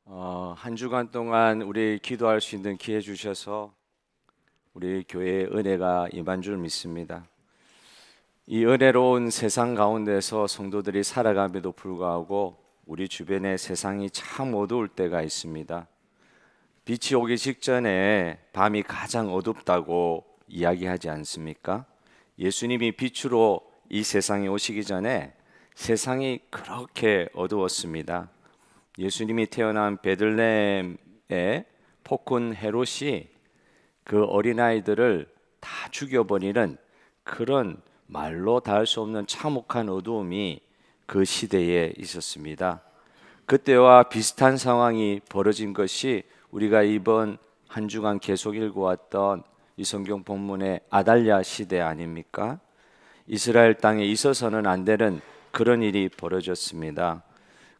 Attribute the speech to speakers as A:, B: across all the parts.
A: 한 주간 동안 우리 기도할 수 있는 기회 주셔서 우리 교회의 은혜가 임한 줄 믿습니다. 이 은혜로운 세상 가운데서 성도들이 살아감에도 불구하고 우리 주변에 세상이 참 어두울 때가 있습니다. 빛이 오기 직전에 밤이 가장 어둡다고 이야기하지 않습니까? 예수님이 빛으로 이 세상에 오시기 전에 세상이 그렇게 어두웠습니다. 예수님이 태어난 베들레헴의 폭군 헤롯이 그 어린아이들을 다 죽여버리는 그런 말로 닿을 수 없는 참혹한 어두움이 그 시대에 있었습니다. 그때와 비슷한 상황이 벌어진 것이 우리가 이번 한 주간 계속 읽어왔던 이 성경 본문의 아달랴 시대 아닙니까? 이스라엘 땅에 있어서는 안 되는 그런 일이 벌어졌습니다.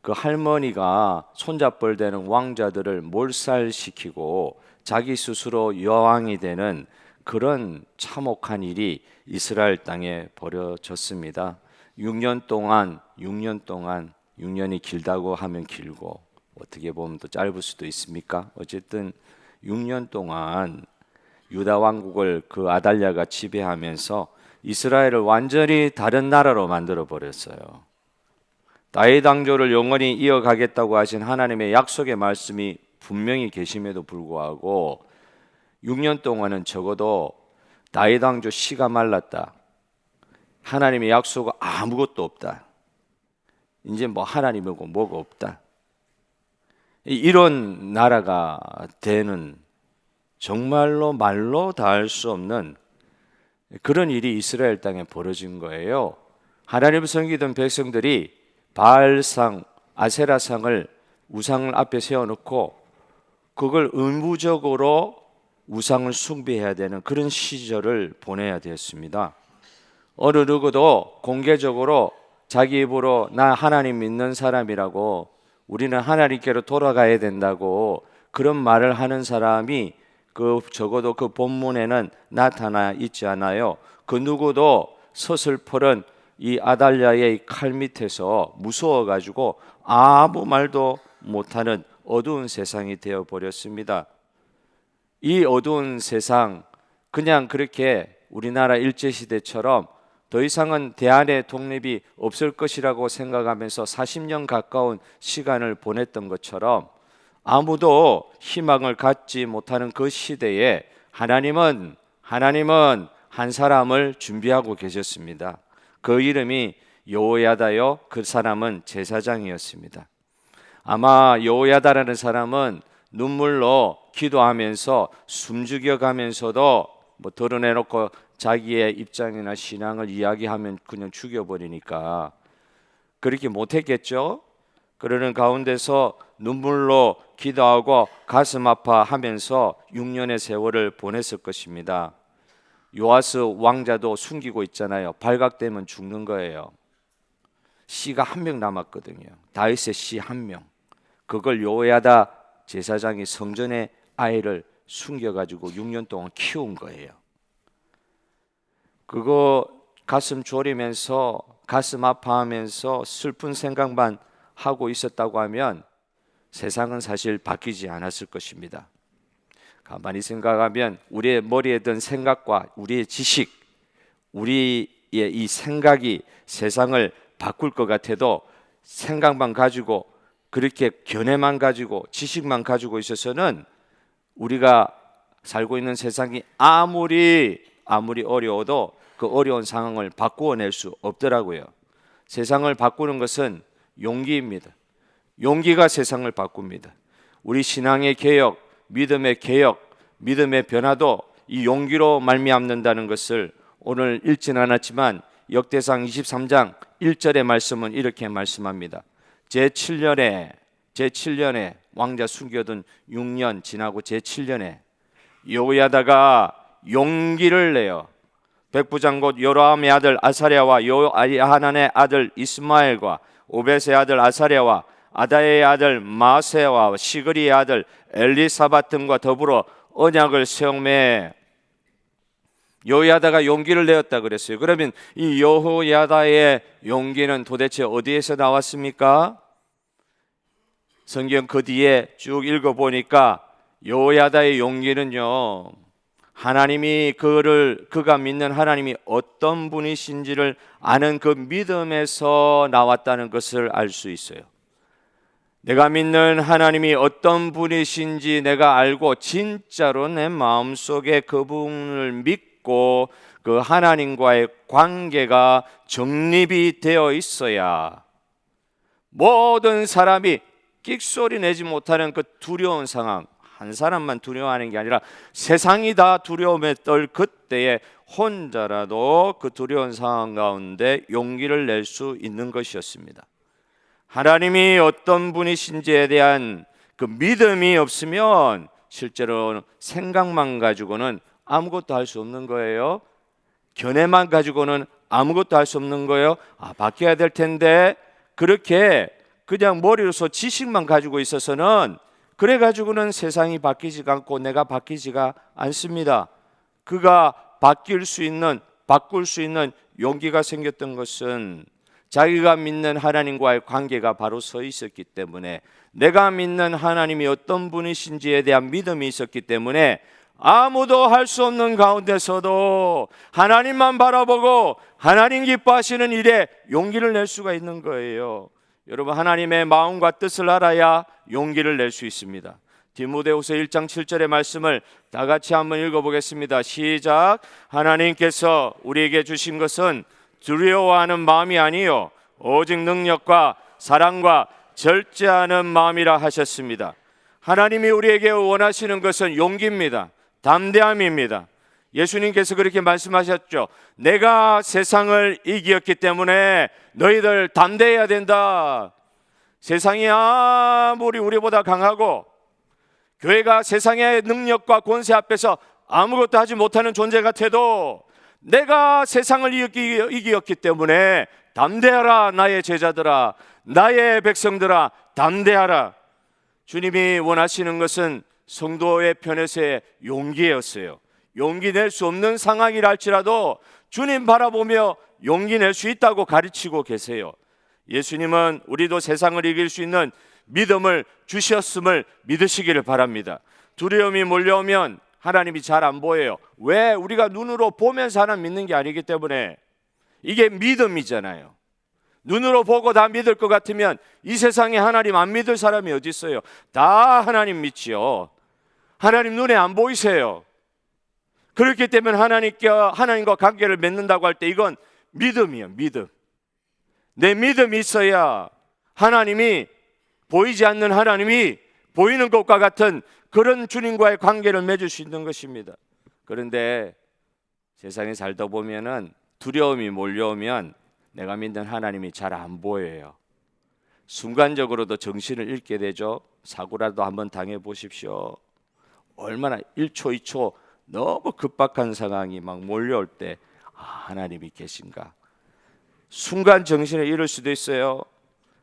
A: 그 할머니가 손잡벌 되는 왕자들을 몰살시키고 자기 스스로 여왕이 되는 그런 참혹한 일이 이스라엘 땅에 벌어졌습니다. 6년 동안 6년이 길다고 하면 길고 어떻게 보면 또 짧을 수도 있습니까? 어쨌든 6년 동안 유다 왕국을 그 아달랴가 지배하면서 이스라엘을 완전히 다른 나라로 만들어 버렸어요. 다윗 왕조를 영원히 이어가겠다고 하신 하나님의 약속의 말씀이 분명히 계심에도 불구하고 6년 동안은 적어도 다윗 왕조 씨가 말랐다. 하나님의 약속은 아무것도 없다. 이제 뭐 하나님이고 뭐가 없다. 이런 나라가 되는 정말로 말로 닿을 수 없는 그런 일이 이스라엘 땅에 벌어진 거예요. 하나님을 섬기던 백성들이 바알상, 아세라상을 우상을 앞에 세워놓고 그걸 의무적으로 우상을 숭배해야 되는 그런 시절을 보내야 되었습니다. 어느 누구도 공개적으로 자기 입으로 나 하나님 믿는 사람이라고 우리는 하나님께로 돌아가야 된다고 그런 말을 하는 사람이 적어도 그 본문에는 나타나 있지 않아요. 그 누구도 서슬퍼런 이 아달랴의 칼 밑에서 무서워가지고 아무 말도 못하는 어두운 세상이 되어 버렸습니다. 이 어두운 세상 그냥 그렇게 우리나라 일제시대처럼 더 이상은 대안의 독립이 없을 것이라고 생각하면서 40년 가까운 시간을 보냈던 것처럼 아무도 희망을 갖지 못하는 그 시대에 하나님은 한 사람을 준비하고 계셨습니다. 그 이름이 여호야다요. 그 사람은 제사장이었습니다. 아마 여호야다라는 사람은 눈물로 기도하면서 숨죽여가면서도 뭐 드러내놓고 자기의 입장이나 신앙을 이야기하면 그냥 죽여버리니까 그렇게 못했겠죠. 그러는 가운데서 눈물로 기도하고 가슴 아파하면서 6년의 세월을 보냈을 것입니다. 요아스 왕자도 숨기고 있잖아요. 발각되면 죽는 거예요. 씨가 한 명 남았거든요. 다윗의 씨 한 명. 그걸 여호야다 제사장이 성전에 아이를 숨겨가지고 6년 동안 키운 거예요. 그거 가슴 졸이면서 가슴 아파하면서 슬픈 생각만 하고 있었다고 하면 세상은 사실 바뀌지 않았을 것입니다. 가만히 생각하면 우리의 머리에 든 생각과 우리의 지식, 우리의 이 생각이 세상을 바꿀 것 같아도 생각만 가지고 그렇게 견해만 가지고 지식만 가지고 있어서는 우리가 살고 있는 세상이 아무리 어려워도 그 어려운 상황을 바꾸어낼 수 없더라고요. 세상을 바꾸는 것은 용기입니다. 용기가 세상을 바꿉니다. 우리 신앙의 개혁, 믿음의 개혁, 믿음의 변화도 이 용기로 말미암는다는 것을 오늘 읽진 않았지만 역대상 23장 1절의 말씀은 이렇게 말씀합니다. 제7년에 왕자 숨겨둔 6년 지나고 제7년에 여호야다가 용기를 내어 백부장곧 요로함의 아들 아사랴와 요하난의 아들 이스마엘과 오벳의 아들 아사랴와 아다의 아들 마세와 시그리의 아들 엘리사밧 등과 더불어 언약을 세우매 여호야다가 용기를 내었다 그랬어요. 그러면 이 여호야다의 용기는 도대체 어디에서 나왔습니까? 성경 그 뒤에 쭉 읽어보니까 여호야다의 용기는요, 하나님이 그가 믿는 하나님이 어떤 분이신지를 아는 그 믿음에서 나왔다는 것을 알 수 있어요. 내가 믿는 하나님이 어떤 분이신지 내가 알고 진짜로 내 마음속에 그분을 믿고 그 하나님과의 관계가 정립이 되어 있어야 모든 사람이 끽소리 내지 못하는 그 두려운 상황, 한 사람만 두려워하는 게 아니라 세상이 다 두려움에 떨 그때에 혼자라도 그 두려운 상황 가운데 용기를 낼 수 있는 것이었습니다. 하나님이 어떤 분이신지에 대한 그 믿음이 없으면 실제로 생각만 가지고는 아무것도 할 수 없는 거예요. 견해만 가지고는 아무것도 할 수 없는 거예요. 바뀌어야 될 텐데, 그렇게 그냥 머리로서 지식만 가지고 있어서는 그래 가지고는 세상이 바뀌지가 않고 내가 바뀌지가 않습니다. 그가 바꿀 수 있는 용기가 생겼던 것은 자기가 믿는 하나님과의 관계가 바로 서 있었기 때문에, 내가 믿는 하나님이 어떤 분이신지에 대한 믿음이 있었기 때문에 아무도 할 수 없는 가운데서도 하나님만 바라보고 하나님 기뻐하시는 일에 용기를 낼 수가 있는 거예요. 여러분, 하나님의 마음과 뜻을 알아야 용기를 낼 수 있습니다. 디모데후서 1장 7절의 말씀을 다 같이 한번 읽어보겠습니다. 시작. 하나님께서 우리에게 주신 것은 두려워하는 마음이 아니요 오직 능력과 사랑과 절제하는 마음이라 하셨습니다. 하나님이 우리에게 원하시는 것은 용기입니다. 담대함입니다. 예수님께서 그렇게 말씀하셨죠. 내가 세상을 이겼기 때문에 너희들 담대해야 된다. 세상이 아무리 우리보다 강하고 교회가 세상의 능력과 권세 앞에서 아무것도 하지 못하는 존재 같아도 내가 세상을 이겼기 때문에 담대하라. 나의 제자들아, 나의 백성들아, 담대하라. 주님이 원하시는 것은 성도의 편에서의 용기였어요. 용기 낼 수 없는 상황이라 할지라도 주님 바라보며 용기 낼 수 있다고 가르치고 계세요. 예수님은 우리도 세상을 이길 수 있는 믿음을 주셨음을 믿으시기를 바랍니다. 두려움이 몰려오면 하나님이 잘 안 보여요. 왜? 우리가 눈으로 보면서 하나님 믿는 게 아니기 때문에. 이게 믿음이잖아요. 눈으로 보고 다 믿을 것 같으면 이 세상에 하나님 안 믿을 사람이 어디 있어요? 다 하나님 믿지요. 하나님 눈에 안 보이세요. 그렇기 때문에 하나님과 관계를 맺는다고 할 때 이건 믿음이에요. 믿음. 내 믿음이 있어야 하나님이, 보이지 않는 하나님이 보이는 것과 같은 그런 주님과의 관계를 맺을 수 있는 것입니다. 그런데 세상에 살다 보면은 두려움이 몰려오면 내가 믿는 하나님이 잘 안 보여요. 순간적으로도 정신을 잃게 되죠. 사고라도 한번 당해 보십시오. 얼마나 1초 2초 너무 급박한 상황이 막 몰려올 때 하나님이 계신가? 순간 정신을 잃을 수도 있어요.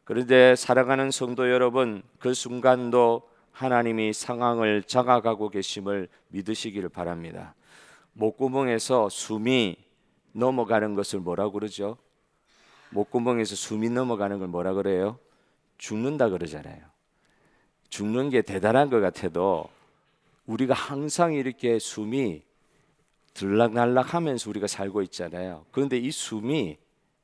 A: 그런데 사랑하는 성도 여러분, 그 순간도 하나님이 상황을 장악하고 계심을 믿으시기를 바랍니다. 목구멍에서 숨이 넘어가는 것을 뭐라고 그러죠? 목구멍에서 숨이 넘어가는 걸 뭐라 그래요? 죽는다 그러잖아요. 죽는 게 대단한 것 같아도 우리가 항상 이렇게 숨이 들락날락 하면서 우리가 살고 있잖아요. 그런데 이 숨이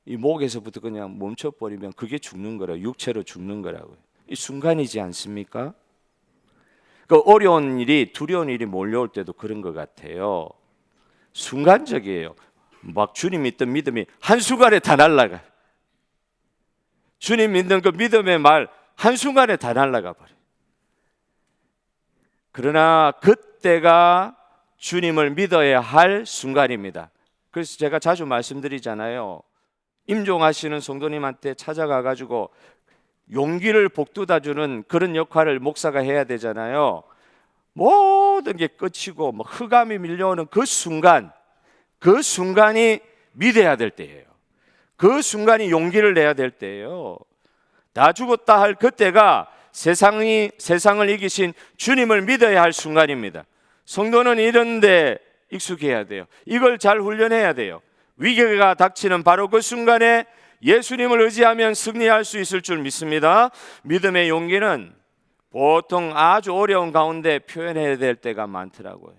A: 이 목에서부터 그냥 멈춰버리면 그게 죽는 거라고, 육체로 죽는 거라고요. 이 순간이지 않습니까? 그 어려운 일이, 두려운 일이 몰려올 때도 그런 것 같아요. 순간적이에요. 막 주님 믿던 믿음이 한순간에 다 날아가. 주님 믿는 그 믿음의 말 한순간에 다 날아가 버려요. 그러나 그때가 주님을 믿어야 할 순간입니다. 그래서 제가 자주 말씀드리잖아요. 임종하시는 성도님한테 찾아가 가지고 용기를 북돋아주는 그런 역할을 목사가 해야 되잖아요. 모든 게 끝이고 흑암이 밀려오는 그 순간이 믿어야 될 때예요. 그 순간이 용기를 내야 될 때예요. 다 죽었다 할 그때가 세상을 이기신 주님을 믿어야 할 순간입니다. 성도는 이런 데 익숙해야 돼요. 이걸 잘 훈련해야 돼요. 위기가 닥치는 바로 그 순간에 예수님을 의지하면 승리할 수 있을 줄 믿습니다. 믿음의 용기는 보통 아주 어려운 가운데 표현해야 될 때가 많더라고요.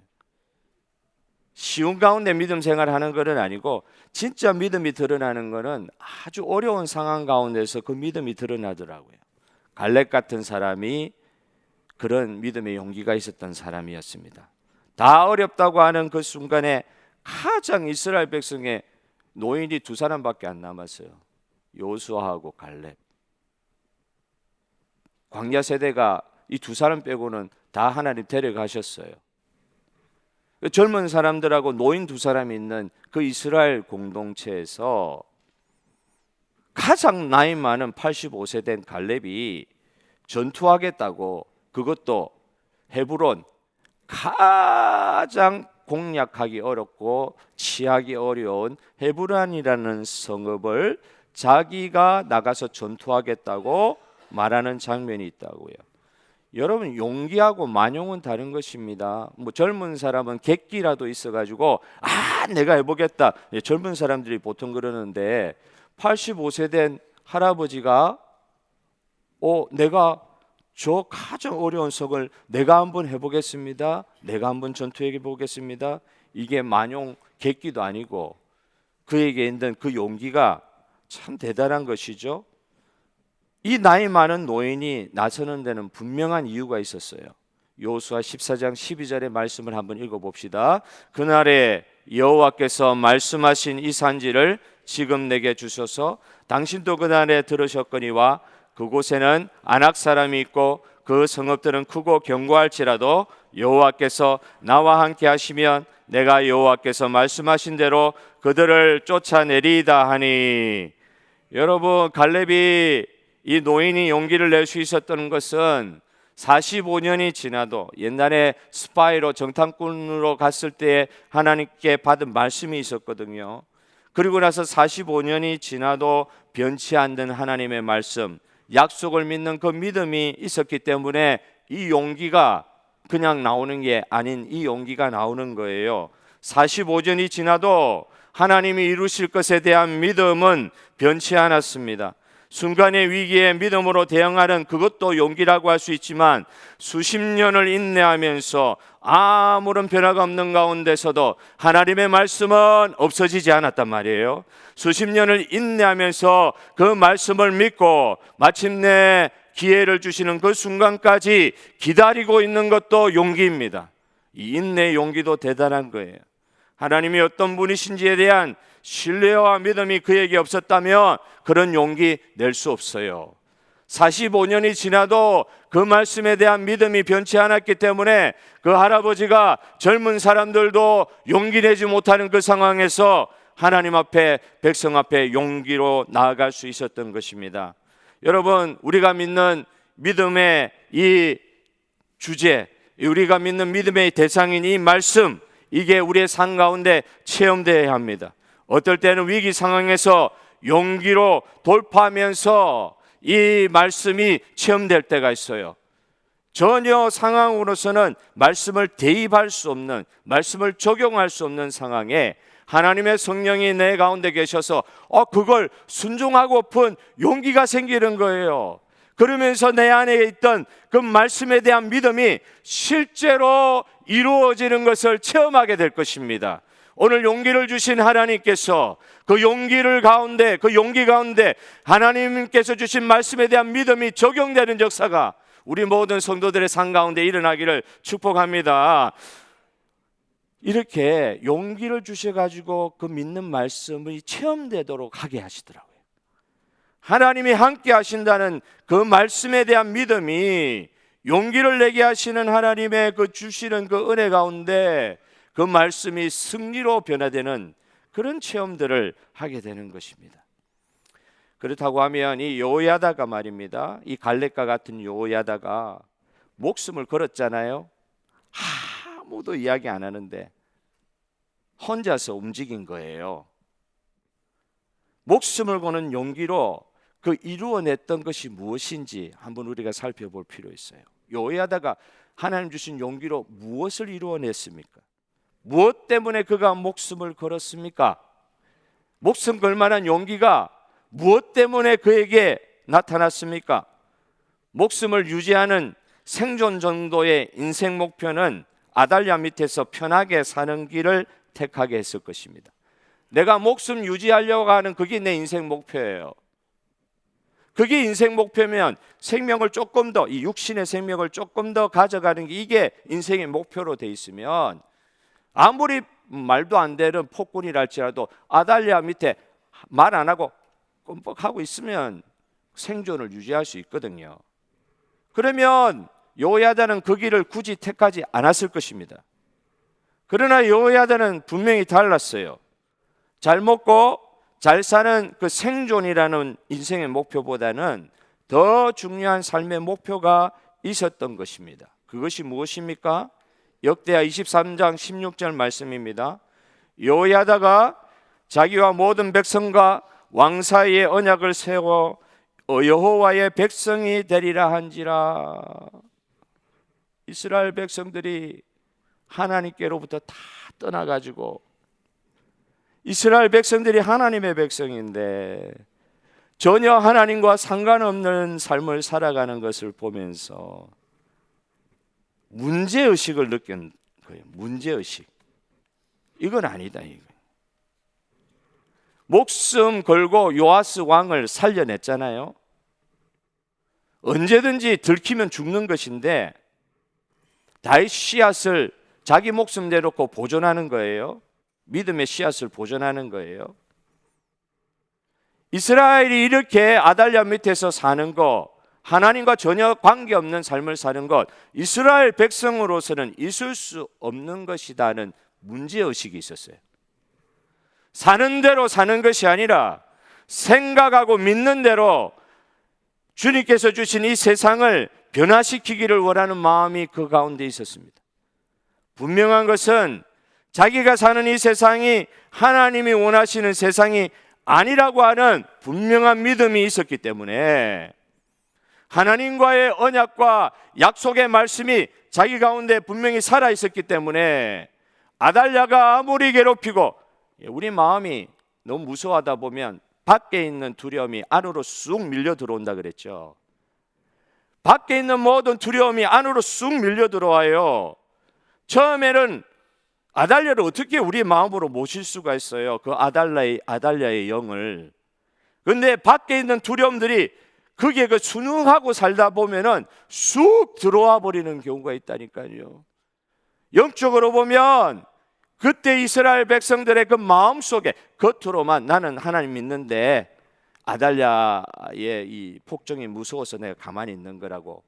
A: 쉬운 가운데 믿음 생활하는 것은 아니고 진짜 믿음이 드러나는 것은 아주 어려운 상황 가운데서 그 믿음이 드러나더라고요. 갈렙 같은 사람이 그런 믿음의 용기가 있었던 사람이었습니다. 다 어렵다고 하는 그 순간에 가장 이스라엘 백성의 노인이 두 사람밖에 안 남았어요. 여호수아하고 갈렙. 광야 세대가 이 두 사람 빼고는 다 하나님 데려가셨어요. 젊은 사람들하고 노인 두 사람이 있는 그 이스라엘 공동체에서 가장 나이 많은 85세 된 갈렙이 전투하겠다고, 그것도 헤브론, 가장 공략하기 어렵고 취하기 어려운 헤브론이라는 성읍을 자기가 나가서 전투하겠다고 말하는 장면이 있다고요. 여러분, 용기하고 만용은 다른 것입니다. 뭐 젊은 사람은 객기라도 있어가지고 내가 해보겠다. 젊은 사람들이 보통 그러는데 85세 된 할아버지가 내가 저 가장 어려운 석을 내가 한번 해보겠습니다. 내가 한번 전투해 보겠습니다. 이게 만용 객기도 아니고 그에게 있는 그 용기가 참 대단한 것이죠. 이 나이 많은 노인이 나서는 데는 분명한 이유가 있었어요. 여호수아 14장 12절의 말씀을 한번 읽어봅시다. 그날에 여호와께서 말씀하신 이 산지를 지금 내게 주셔서 당신도 그날에 들으셨거니와 그곳에는 아낙 사람이 있고 그 성읍들은 크고 견고할지라도 여호와께서 나와 함께 하시면 내가 여호와께서 말씀하신 대로 그들을 쫓아내리이다 하니. 여러분, 갈렙이 이 노인이 용기를 낼 수 있었던 것은 45년이 지나도, 옛날에 스파이로 정탐꾼으로 갔을 때 하나님께 받은 말씀이 있었거든요. 그리고 나서 45년이 지나도 변치 않는 하나님의 말씀, 약속을 믿는 그 믿음이 있었기 때문에 이 용기가 그냥 나오는 게 아닌 이 용기가 나오는 거예요. 45년이 지나도 하나님이 이루실 것에 대한 믿음은 변치 않았습니다. 순간의 위기에 믿음으로 대응하는 그것도 용기라고 할 수 있지만 수십 년을 인내하면서 아무런 변화가 없는 가운데서도 하나님의 말씀은 없어지지 않았단 말이에요. 수십 년을 인내하면서 그 말씀을 믿고 마침내 기회를 주시는 그 순간까지 기다리고 있는 것도 용기입니다. 이 인내의 용기도 대단한 거예요. 하나님이 어떤 분이신지에 대한 신뢰와 믿음이 그에게 없었다면 그런 용기 낼 수 없어요. 45년이 지나도 그 말씀에 대한 믿음이 변치 않았기 때문에 그 할아버지가 젊은 사람들도 용기 내지 못하는 그 상황에서 하나님 앞에, 백성 앞에 용기로 나아갈 수 있었던 것입니다. 여러분, 우리가 믿는 믿음의 이 주제, 우리가 믿는 믿음의 대상인 이 말씀, 이게 우리의 삶 가운데 체험되어야 합니다. 어떨 때는 위기 상황에서 용기로 돌파하면서 이 말씀이 체험될 때가 있어요. 전혀 상황으로서는 말씀을 대입할 수 없는, 말씀을 적용할 수 없는 상황에 하나님의 성령이 내 가운데 계셔서 그걸 순종하고픈 용기가 생기는 거예요. 그러면서 내 안에 있던 그 말씀에 대한 믿음이 실제로 이루어지는 것을 체험하게 될 것입니다. 오늘 용기를 주신 하나님께서 그 용기 가운데 하나님께서 주신 말씀에 대한 믿음이 적용되는 역사가 우리 모든 성도들의 삶 가운데 일어나기를 축복합니다. 이렇게 용기를 주셔가지고 그 믿는 말씀이 체험되도록 하게 하시더라고요. 하나님이 함께 하신다는 그 말씀에 대한 믿음이 용기를 내게 하시는 하나님의 그 주시는 그 은혜 가운데 그 말씀이 승리로 변화되는 그런 체험들을 하게 되는 것입니다. 그렇다고 하면 이 여호야다가 말입니다. 이 갈렙과 같은 여호야다가 목숨을 걸었잖아요. 아무도 이야기 안 하는데 혼자서 움직인 거예요. 목숨을 거는 용기로 그 이루어냈던 것이 무엇인지 한번 우리가 살펴볼 필요 있어요. 여호야다가 하나님 주신 용기로 무엇을 이루어냈습니까? 무엇 때문에 그가 목숨을 걸었습니까? 목숨 걸 만한 용기가 무엇 때문에 그에게 나타났습니까? 목숨을 유지하는 생존 정도의 인생 목표는 아달랴 밑에서 편하게 사는 길을 택하게 했을 것입니다. 내가 목숨 유지하려고 하는 그게 내 인생 목표예요. 그게 인생 목표면 생명을 조금 더, 이 육신의 생명을 조금 더 가져가는 게 이게 인생의 목표로 돼 있으면 아무리 말도 안 되는 폭군이랄지라도 아달랴 밑에 말 안 하고 껌뻑하고 있으면 생존을 유지할 수 있거든요. 그러면 여호야다는 그 길을 굳이 택하지 않았을 것입니다. 그러나 여호야다는 분명히 달랐어요. 잘 먹고 잘 사는 그 생존이라는 인생의 목표보다는 더 중요한 삶의 목표가 있었던 것입니다. 그것이 무엇입니까? 역대하 23장 16절 말씀입니다. 여호야다가 자기와 모든 백성과 왕 사이에 언약을 세워 여호와의 백성이 되리라 한지라. 이스라엘 백성들이 하나님께로부터 다 떠나가지고, 이스라엘 백성들이 하나님의 백성인데 전혀 하나님과 상관없는 삶을 살아가는 것을 보면서 문제의식을 느낀 거예요. 문제의식. 이건 아니다. 이거. 목숨 걸고 요아스 왕을 살려냈잖아요. 언제든지 들키면 죽는 것인데 다윗 씨앗을 자기 목숨 내놓고 보존하는 거예요. 믿음의 씨앗을 보존하는 거예요. 이스라엘이 이렇게 아달랴 밑에서 사는 것, 하나님과 전혀 관계없는 삶을 사는 것, 이스라엘 백성으로서는 있을 수 없는 것이다는 문제의식이 있었어요. 사는 대로 사는 것이 아니라 생각하고 믿는 대로 주님께서 주신 이 세상을 변화시키기를 원하는 마음이 그 가운데 있었습니다. 분명한 것은 자기가 사는 이 세상이 하나님이 원하시는 세상이 아니라고 하는 분명한 믿음이 있었기 때문에, 하나님과의 언약과 약속의 말씀이 자기 가운데 분명히 살아 있었기 때문에 아달랴가 아무리 괴롭히고, 우리 마음이 너무 무서워하다 보면 밖에 있는 두려움이 안으로 쑥 밀려 들어온다 그랬죠. 밖에 있는 모든 두려움이 안으로 쑥 밀려 들어와요. 처음에는 아달랴를 어떻게 우리 마음으로 모실 수가 있어요? 그 아달랴의 영을. 그런데 밖에 있는 두려움들이 그게 그 순응하고 살다 보면은 쑥 들어와 버리는 경우가 있다니까요. 영적으로 보면 그때 이스라엘 백성들의 그 마음 속에 겉으로만 나는 하나님 믿는데 아달랴의 이 폭정이 무서워서 내가 가만히 있는 거라고.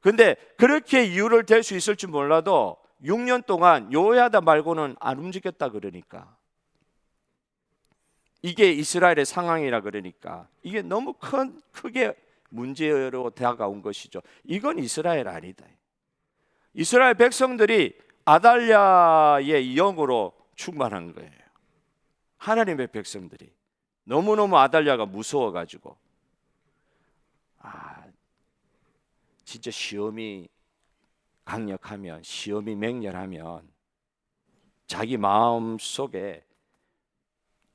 A: 근데 그렇게 이유를 댈 수 있을지 몰라도 6년 동안 여호야다 말고는 안 움직였다 그러니까, 이게 이스라엘의 상황이라 그러니까 이게 너무 크게 문제로 다가온 것이죠. 이건 이스라엘 아니다. 이스라엘 백성들이 아달랴의 영으로 충만한 거예요. 하나님의 백성들이 너무너무 아달랴가 무서워가지고, 진짜 시험이 강력하면, 시험이 맹렬하면 자기 마음 속에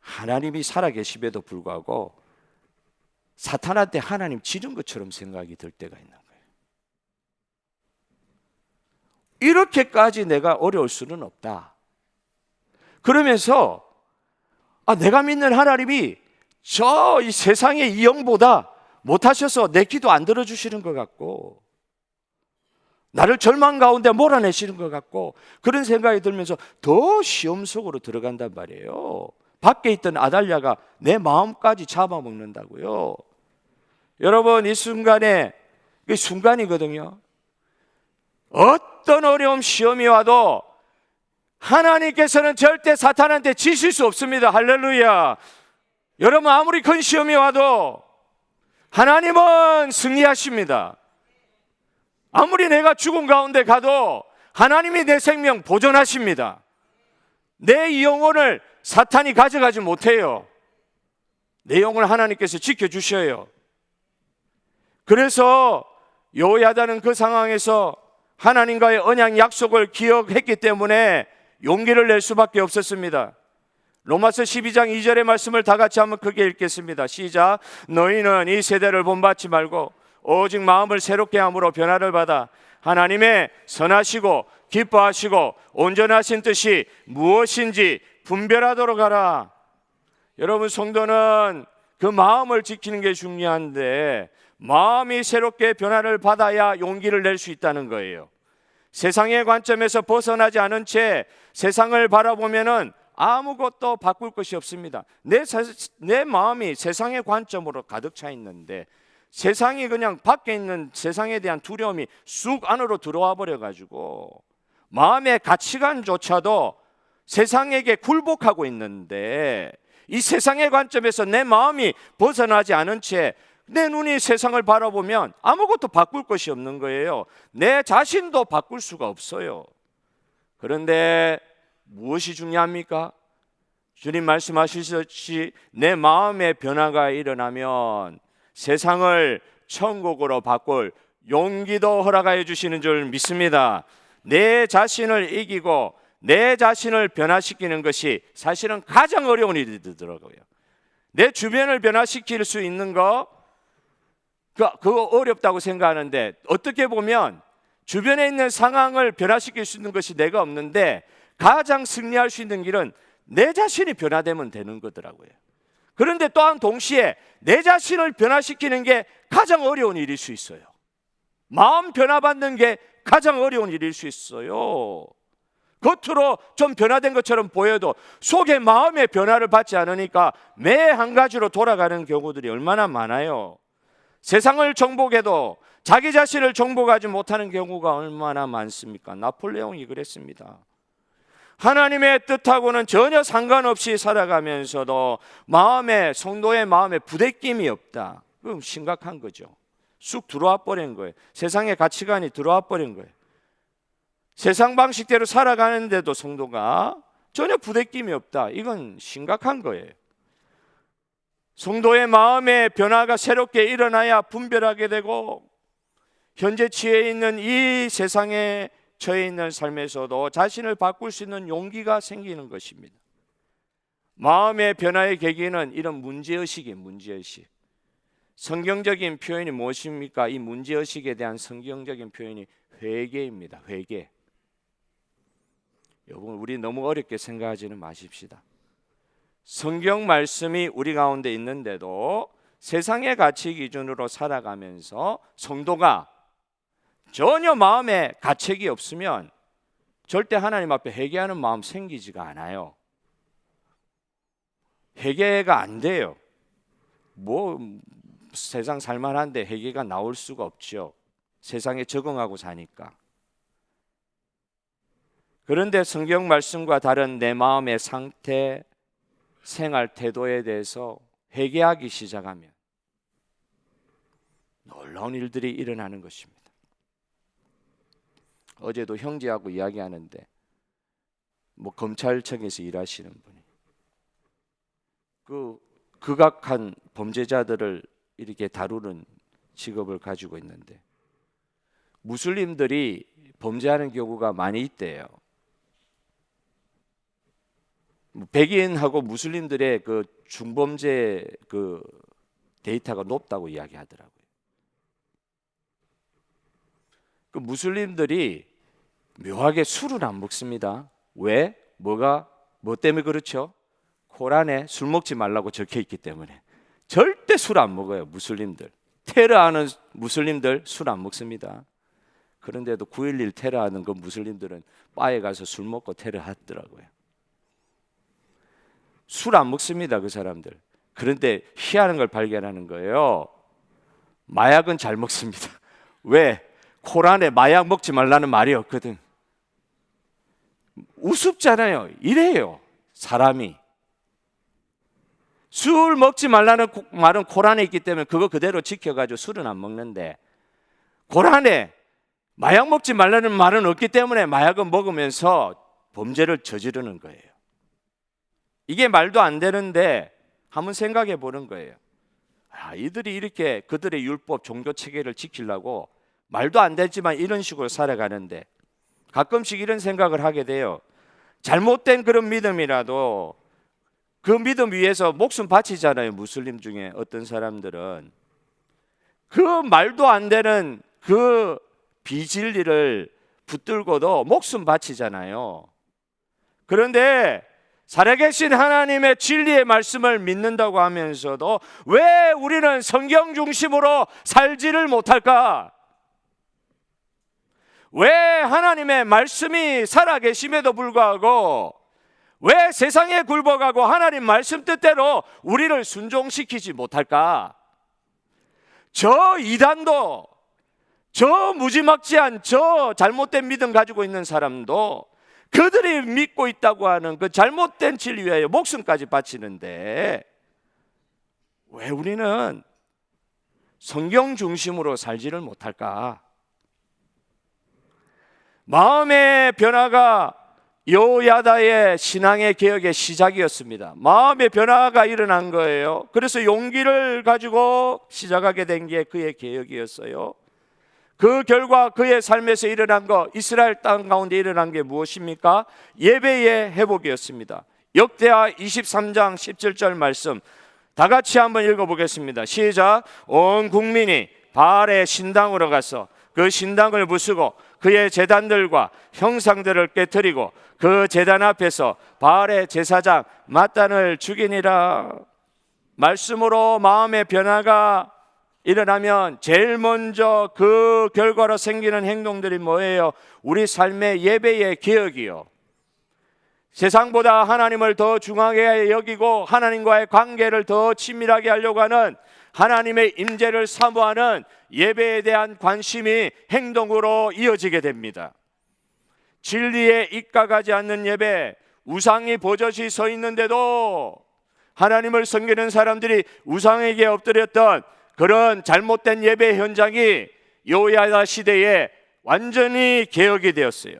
A: 하나님이 살아계심에도 불구하고 사탄한테 하나님 지른 것처럼 생각이 들 때가 있는 거예요. 이렇게까지 내가 어려울 수는 없다. 그러면서 내가 믿는 하나님이 저 이 세상의 이 영보다 못하셔서 내 기도 안 들어주시는 것 같고, 나를 절망 가운데 몰아내시는 것 같고, 그런 생각이 들면서 더 시험 속으로 들어간단 말이에요. 밖에 있던 아달랴가 내 마음까지 잡아먹는다고요. 여러분, 이 순간에, 그 순간이거든요. 어떤 어려움, 시험이 와도 하나님께서는 절대 사탄한테 지실 수 없습니다. 할렐루야. 여러분, 아무리 큰 시험이 와도 하나님은 승리하십니다. 아무리 내가 죽음 가운데 가도 하나님이 내 생명 보존하십니다. 내 이 영혼을 사탄이 가져가지 못해요. 내 영혼을 하나님께서 지켜주셔요. 그래서 여호야다는 그 상황에서 하나님과의 언약 약속을 기억했기 때문에 용기를 낼 수밖에 없었습니다. 로마서 12장 2절의 말씀을 다 같이 한번 크게 읽겠습니다. 시작. 너희는 이 세대를 본받지 말고 오직 마음을 새롭게 함으로 변화를 받아 하나님의 선하시고 기뻐하시고 온전하신 뜻이 무엇인지 분별하도록 하라. 여러분, 성도는 그 마음을 지키는 게 중요한데 마음이 새롭게 변화를 받아야 용기를 낼 수 있다는 거예요. 세상의 관점에서 벗어나지 않은 채 세상을 바라보면은 아무것도 바꿀 것이 없습니다. 내 마음이 세상의 관점으로 가득 차 있는데 세상이 그냥 밖에 있는 세상에 대한 두려움이 쑥 안으로 들어와 버려가지고 마음의 가치관조차도 세상에게 굴복하고 있는데 이 세상의 관점에서 내 마음이 벗어나지 않은 채 내 눈이 세상을 바라보면 아무것도 바꿀 것이 없는 거예요. 내 자신도 바꿀 수가 없어요. 그런데 무엇이 중요합니까? 주님 말씀하시듯이 내 마음의 변화가 일어나면 세상을 천국으로 바꿀 용기도 허락하여 주시는 줄 믿습니다. 내 자신을 이기고 내 자신을 변화시키는 것이 사실은 가장 어려운 일이 되더라고요. 내 주변을 변화시킬 수 있는 거 그거 어렵다고 생각하는데 어떻게 보면 주변에 있는 상황을 변화시킬 수 있는 것이 내가 없는데 가장 승리할 수 있는 길은 내 자신이 변화되면 되는 거더라고요. 그런데 또한 동시에 내 자신을 변화시키는 게 가장 어려운 일일 수 있어요. 마음 변화받는 게 가장 어려운 일일 수 있어요. 겉으로 좀 변화된 것처럼 보여도 속에 마음의 변화를 받지 않으니까 매 한 가지로 돌아가는 경우들이 얼마나 많아요. 세상을 정복해도 자기 자신을 정복하지 못하는 경우가 얼마나 많습니까? 나폴레옹이 그랬습니다. 하나님의 뜻하고는 전혀 상관없이 살아가면서도 성도의 마음에 부대낌이 없다. 그럼 심각한 거죠. 쑥 들어와 버린 거예요. 세상의 가치관이 들어와 버린 거예요. 세상 방식대로 살아가는데도 성도가 전혀 부대낌이 없다. 이건 심각한 거예요. 성도의 마음의 변화가 새롭게 일어나야 분별하게 되고 현재 처해 있는 이 세상에 처해 있는 삶에서도 자신을 바꿀 수 있는 용기가 생기는 것입니다. 마음의 변화의 계기는 이런 문제의식이에요. 문제의식. 성경적인 표현이 무엇입니까? 이 문제의식에 대한 성경적인 표현이 회개입니다. 회개. 여러분, 우리 너무 어렵게 생각하지는 마십시다. 성경 말씀이 우리 가운데 있는데도 세상의 가치 기준으로 살아가면서 성도가 전혀 마음에 가책이 없으면 절대 하나님 앞에 회개하는 마음 생기지가 않아요. 회개가 안 돼요. 세상 살만한데 회개가 나올 수가 없죠. 세상에 적응하고 사니까. 그런데 성경 말씀과 다른 내 마음의 상태, 생활 태도에 대해서 회개하기 시작하면 놀라운 일들이 일어나는 것입니다. 어제도 형제하고 이야기하는데 검찰청에서 일하시는 분이 극악한 범죄자들을 이렇게 다루는 직업을 가지고 있는데 무슬림들이 범죄하는 경우가 많이 있대요. 백인하고 무슬림들의 그 중범죄 데이터가 높다고 이야기하더라고요. 그 무슬림들이 묘하게 술을 안 먹습니다. 왜? 뭐 때문에 그렇죠? 코란에 술 먹지 말라고 적혀 있기 때문에 절대 술 안 먹어요. 무슬림들. 테러하는 무슬림들 술 안 먹습니다. 그런데도 9.11 테러하는 그 무슬림들은 바에 가서 술 먹고 테러하더라고요. 술 안 먹습니다. 그 사람들. 그런데 희한한 걸 발견하는 거예요. 마약은 잘 먹습니다. 왜? 코란에 마약 먹지 말라는 말이 없거든. 우습잖아요. 이래요. 사람이. 술 먹지 말라는 말은 코란에 있기 때문에 그거 그대로 지켜가지고 술은 안 먹는데 코란에 마약 먹지 말라는 말은 없기 때문에 마약은 먹으면서 범죄를 저지르는 거예요. 이게 말도 안 되는데 한번 생각해 보는 거예요. 이들이 이렇게 그들의 율법 종교 체계를 지키려고 말도 안 되지만 이런 식으로 살아가는데 가끔씩 이런 생각을 하게 돼요. 잘못된 그런 믿음이라도 그 믿음 위에서 목숨 바치잖아요. 무슬림 중에 어떤 사람들은 그 말도 안 되는 그 비진리를 붙들고도 목숨 바치잖아요. 그런데 살아계신 하나님의 진리의 말씀을 믿는다고 하면서도 왜 우리는 성경 중심으로 살지를 못할까? 왜 하나님의 말씀이 살아계심에도 불구하고 왜 세상에 굴복하고 하나님 말씀 뜻대로 우리를 순종시키지 못할까? 저 이단도, 저 무지막지한 저 잘못된 믿음 가지고 있는 사람도 그들이 믿고 있다고 하는 그 잘못된 진리 위에 목숨까지 바치는데 왜 우리는 성경 중심으로 살지를 못할까? 마음의 변화가 여호야다의 신앙의 개혁의 시작이었습니다. 마음의 변화가 일어난 거예요. 그래서 용기를 가지고 시작하게 된 게 그의 개혁이었어요. 그 결과 그의 삶에서 일어난 거, 이스라엘 땅 가운데 일어난 게 무엇입니까? 예배의 회복이었습니다. 역대하 23장 17절 말씀 다 같이 한번 읽어보겠습니다. 시작. 온 국민이 바알의 신당으로 가서 그 신당을 부수고 그의 제단들과 형상들을 깨뜨리고 그 제단 앞에서 바알의 제사장 mat단을 죽이니라. 말씀으로 마음의 변화가 일어나면 제일 먼저 그 결과로 생기는 행동들이 뭐예요? 우리 삶의 예배의 개혁이요. 세상보다 하나님을 더 중하게 여기고 하나님과의 관계를 더 친밀하게 하려고 하는 하나님의 임재를 사모하는 예배에 대한 관심이 행동으로 이어지게 됩니다. 진리에 입각하지 않는 예배, 우상이 버젓이 서 있는데도 하나님을 섬기는 사람들이 우상에게 엎드렸던 그런 잘못된 예배 현장이 여호야다 시대에 완전히 개혁이 되었어요.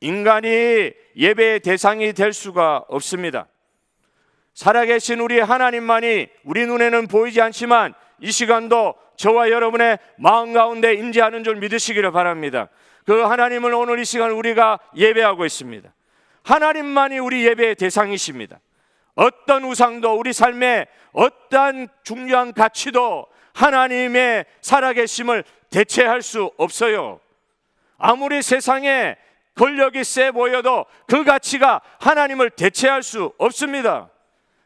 A: 인간이 예배의 대상이 될 수가 없습니다. 살아계신 우리 하나님만이 우리 눈에는 보이지 않지만 이 시간도 저와 여러분의 마음 가운데 임재하는 줄 믿으시기를 바랍니다. 그 하나님을 오늘 이 시간 우리가 예배하고 있습니다. 하나님만이 우리 예배의 대상이십니다. 어떤 우상도 우리 삶에 어떠한 중요한 가치도 하나님의 살아계심을 대체할 수 없어요. 아무리 세상에 권력이 세 보여도 그 가치가 하나님을 대체할 수 없습니다.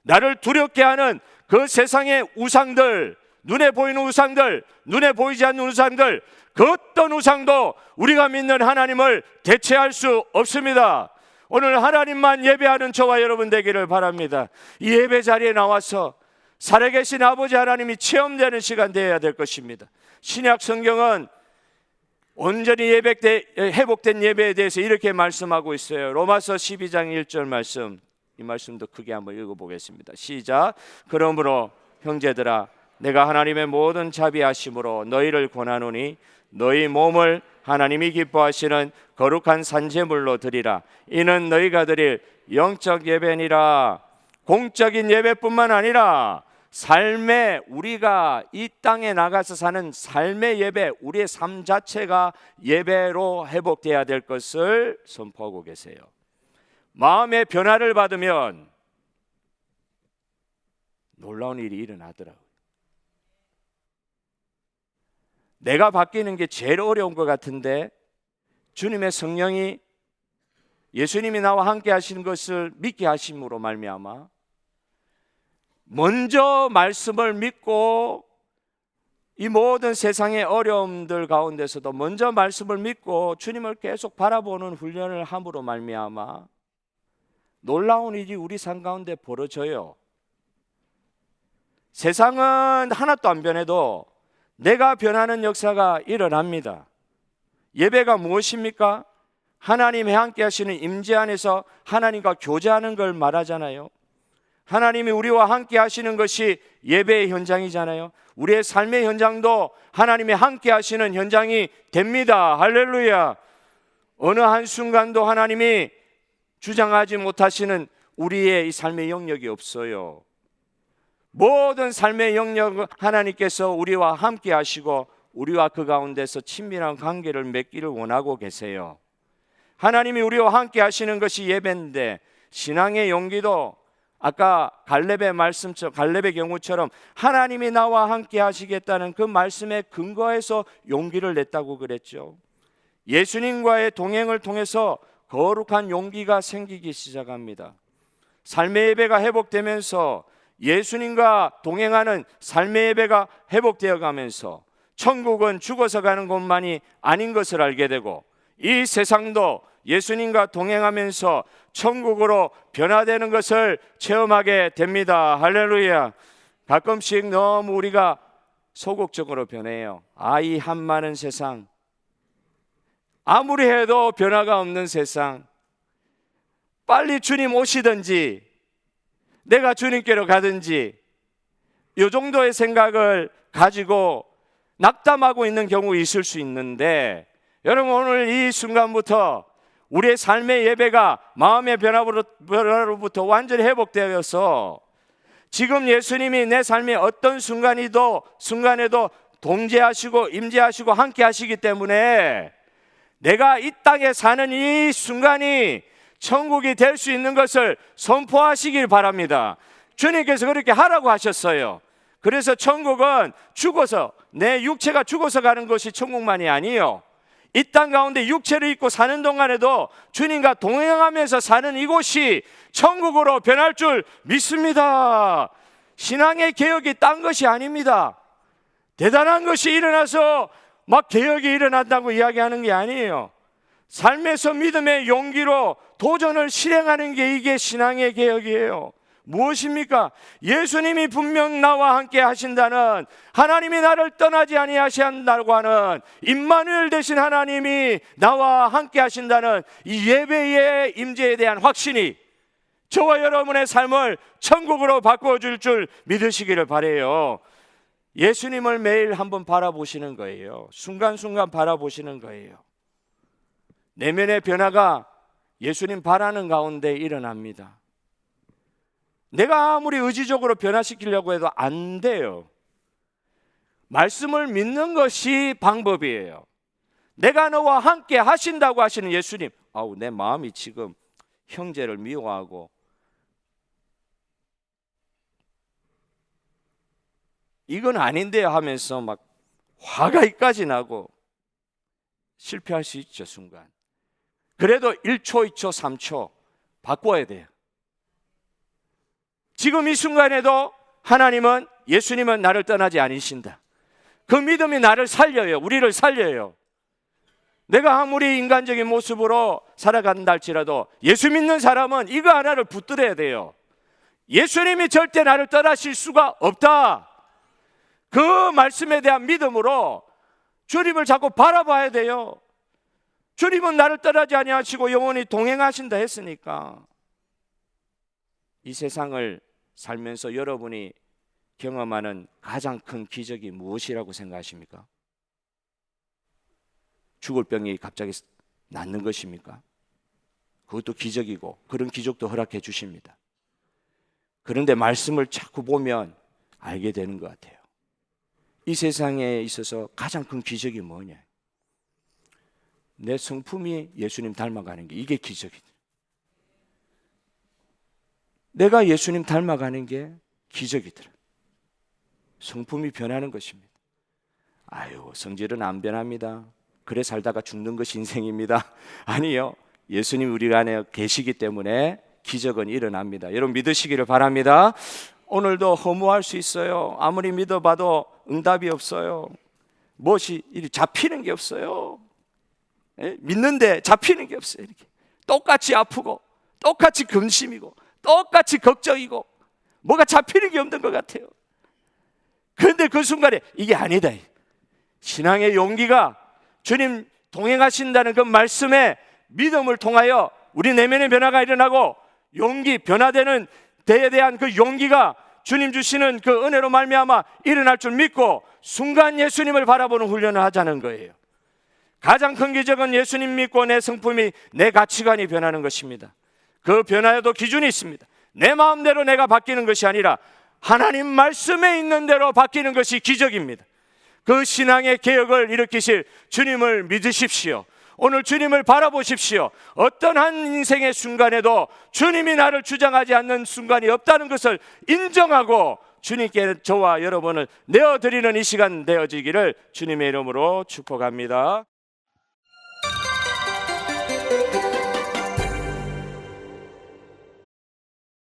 A: 나를 두렵게 하는 그 세상의 우상들, 눈에 보이는 우상들, 눈에 보이지 않는 우상들, 그 어떤 우상도 우리가 믿는 하나님을 대체할 수 없습니다. 오늘 하나님만 예배하는 저와 여러분 되기를 바랍니다. 이 예배 자리에 나와서 살아계신 아버지 하나님이 체험되는 시간 되어야 될 것입니다. 신약 성경은 온전히 회복된 예배에 대해서 이렇게 말씀하고 있어요. 로마서 12장 1절 말씀, 이 말씀도 크게 한번 읽어보겠습니다. 시작. 그러므로 형제들아 내가 하나님의 모든 자비하심으로 너희를 권하노니 너희 몸을 하나님이 기뻐하시는 거룩한 산제물로 드리라. 이는 너희가 드릴 영적 예배니라. 공적인 예배뿐만 아니라 삶의, 우리가 이 땅에 나가서 사는 삶의 예배, 우리의 삶 자체가 예배로 회복돼야 될 것을 선포하고 계세요. 마음의 변화를 받으면 놀라운 일이 일어나더라고요. 내가 바뀌는 게 제일 어려운 것 같은데 주님의 성령이, 예수님이 나와 함께 하시는 것을 믿게 하심으로 말미암아 먼저 말씀을 믿고 이 모든 세상의 어려움들 가운데서도 먼저 말씀을 믿고 주님을 계속 바라보는 훈련을 함으로 말미암아 놀라운 일이 우리 삶 가운데 벌어져요. 세상은 하나도 안 변해도 내가 변하는 역사가 일어납니다. 예배가 무엇입니까? 하나님이 함께 하시는 임재 안에서 하나님과 교제하는 걸 말하잖아요. 하나님이 우리와 함께 하시는 것이 예배의 현장이잖아요. 우리의 삶의 현장도 하나님이 함께 하시는 현장이 됩니다. 할렐루야. 어느 한순간도 하나님이 주장하지 못하시는 우리의 이 삶의 영역이 없어요. 모든 삶의 영역 하나님께서 우리와 함께 하시고 우리와 그 가운데서 친밀한 관계를 맺기를 원하고 계세요. 하나님이 우리와 함께 하시는 것이 예배인데 신앙의 용기도 아까 갈렙의 말씀처럼, 갈렙의 경우처럼 하나님이 나와 함께 하시겠다는 그 말씀에 근거해서 용기를 냈다고 그랬죠. 예수님과의 동행을 통해서 거룩한 용기가 생기기 시작합니다. 삶의 예배가 회복되면서 예수님과 동행하는 삶의 예배가 회복되어 가면서 천국은 죽어서 가는 곳만이 아닌 것을 알게 되고, 이 세상도 예수님과 동행하면서 천국으로 변화되는 것을 체험하게 됩니다. 할렐루야. 가끔씩 너무 우리가 소극적으로 변해요. 이 한 많은 세상, 아무리 해도 변화가 없는 세상, 빨리 주님 오시든지 내가 주님께로 가든지, 이 정도의 생각을 가지고 낙담하고 있는 경우 있을 수 있는데, 여러분 오늘 이 순간부터 우리의 삶의 예배가 마음의 변화로부터 완전히 회복되어서 지금 예수님이 내 삶의 어떤 순간에도 동재하시고 임재하시고 함께 하시기 때문에 내가 이 땅에 사는 이 순간이 천국이 될 수 있는 것을 선포하시길 바랍니다. 주님께서 그렇게 하라고 하셨어요. 그래서 천국은 죽어서, 내 육체가 죽어서 가는 것이 천국만이 아니에요. 이 땅 가운데 육체를 입고 사는 동안에도 주님과 동행하면서 사는 이곳이 천국으로 변할 줄 믿습니다. 신앙의 개혁이 딴 것이 아닙니다. 대단한 것이 일어나서 막 개혁이 일어난다고 이야기하는 게 아니에요. 삶에서 믿음의 용기로 도전을 실행하는 게 이게 신앙의 개혁이에요. 무엇입니까? 예수님이 분명 나와 함께 하신다는, 하나님이 나를 떠나지 아니하신다고 하는 임마누엘 되신 하나님이 나와 함께 하신다는 이 예배의 임재에 대한 확신이 저와 여러분의 삶을 천국으로 바꿔줄 줄 믿으시기를 바라요. 예수님을 매일 한번 바라보시는 거예요. 순간순간 바라보시는 거예요. 내면의 변화가 예수님 바라는 가운데 일어납니다. 내가 아무리 의지적으로 변화시키려고 해도 안 돼요. 말씀을 믿는 것이 방법이에요. 내가 너와 함께 하신다고 하시는 예수님, 내 마음이 지금 형제를 미워하고 이건 아닌데요 하면서 막 화가 이까지 나고 실패할 수 있죠, 순간. 그래도 1초, 2초, 3초 바꿔야 돼요. 지금 이 순간에도 하나님은, 예수님은 나를 떠나지 않으신다. 그 믿음이 나를 살려요. 우리를 살려요. 내가 아무리 인간적인 모습으로 살아간다 할지라도 예수 믿는 사람은 이거 하나를 붙들어야 돼요. 예수님이 절대 나를 떠나실 수가 없다. 그 말씀에 대한 믿음으로 주님을 자꾸 바라봐야 돼요. 주님은 나를 떠나지 아니하시고 영원히 동행하신다 했으니까. 이 세상을 살면서 여러분이 경험하는 가장 큰 기적이 무엇이라고 생각하십니까? 죽을 병이 갑자기 낫는 것입니까? 그것도 기적이고 그런 기적도 허락해 주십니다. 그런데 말씀을 자꾸 보면 알게 되는 것 같아요. 이 세상에 있어서 가장 큰 기적이 뭐냐? 내 성품이 예수님 닮아가는 게, 이게 기적이다. 내가 예수님 닮아가는 게 기적이더라. 성품이 변하는 것입니다. 성질은 안 변합니다. 그래 살다가 죽는 것이 인생입니다. 아니요. 예수님 우리 안에 계시기 때문에 기적은 일어납니다. 여러분 믿으시기를 바랍니다. 오늘도 허무할 수 있어요. 아무리 믿어봐도 응답이 없어요. 무엇이 잡히는 게 없어요. 믿는데 잡히는 게 없어요. 이렇게 똑같이 아프고 똑같이 근심이고 똑같이 걱정이고 뭐가 잡히는 게 없는 것 같아요. 그런데 그 순간에 이게 아니다. 신앙의 용기가 주님 동행하신다는 그 말씀에 믿음을 통하여 우리 내면의 변화가 일어나고 용기, 변화되는 데에 대한 그 용기가 주님 주시는 그 은혜로 말미암아 일어날 줄 믿고 순간 예수님을 바라보는 훈련을 하자는 거예요. 가장 큰 기적은 예수님 믿고 내 성품이, 내 가치관이 변하는 것입니다. 그 변화에도 기준이 있습니다. 내 마음대로 내가 바뀌는 것이 아니라 하나님 말씀에 있는 대로 바뀌는 것이 기적입니다. 그 신앙의 개혁을 일으키실 주님을 믿으십시오. 오늘 주님을 바라보십시오. 어떤 한 인생의 순간에도 주님이 나를 주장하지 않는 순간이 없다는 것을 인정하고 주님께 저와 여러분을 내어드리는 이 시간 되어지기를 주님의 이름으로 축복합니다.